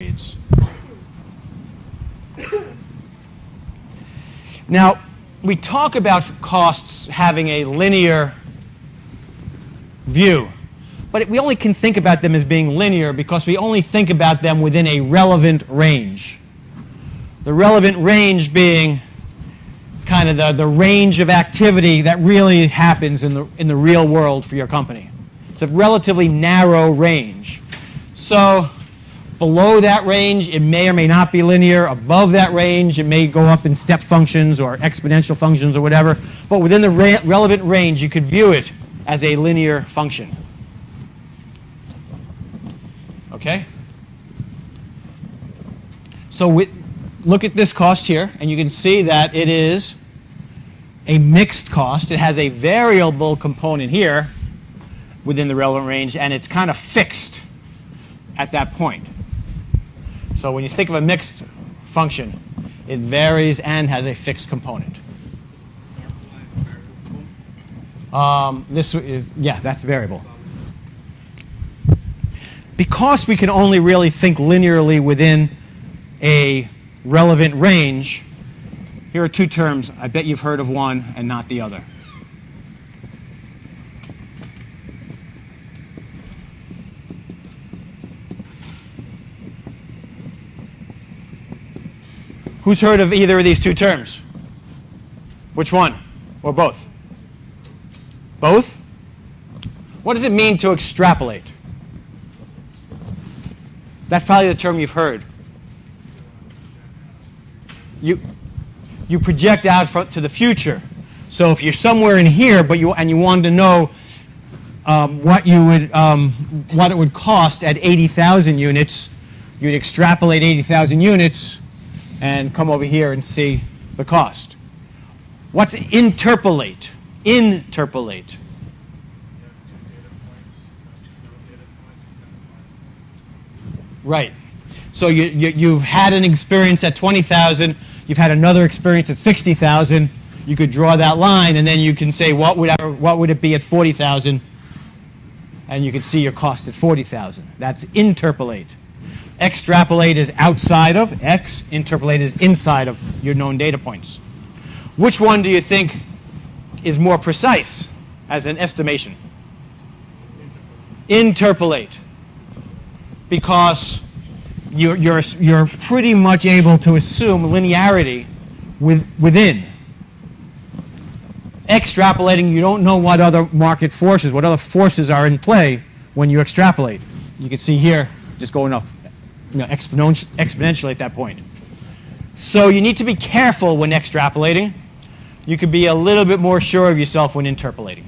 speeds. Now, we talk about costs having a linear view, but we only can think about them as being linear because we only think about them within a relevant range. The relevant range being kind of the range of activity that really happens in the real world for your company. It's a relatively narrow range. So below that range, it may or may not be linear. Above that range, it may go up in step functions or exponential functions or whatever. But within the relevant range, you could view it as a linear function. Okay? So look at this cost here, and you can see that it is a mixed cost. It has a variable component here within the relevant range, and it's kind of fixed at that point. So when you think of a mixed function, it varies and has a fixed component. Yeah, that's variable. Because we can only really think linearly within a relevant range, here are two terms. I bet you've heard of one and not the other. Who's heard of either of these two terms? Which one? Or both? Both? What does it mean to extrapolate? That's probably the term you've heard. You project out to the future. So if you're somewhere in here, but you wanted to know what it would cost at 80,000 units, you'd extrapolate 80,000 units and come over here and see the cost. What's interpolate? Interpolate. Right. So you've had an experience at 20,000. You've had another experience at 60,000. You could draw that line, and then you can say what would it be at 40,000, and you can see your cost at 40,000. That's interpolate. Extrapolate is outside of X. Interpolate is inside of your known data points. Which one do you think is more precise as an estimation? Interpolate. Because you're pretty much able to assume linearity within. Extrapolating, you don't know what other market forces, what other forces are in play when you extrapolate. You can see here, just going up exponentially at that point. So you need to be careful when extrapolating. You could be a little bit more sure of yourself when interpolating.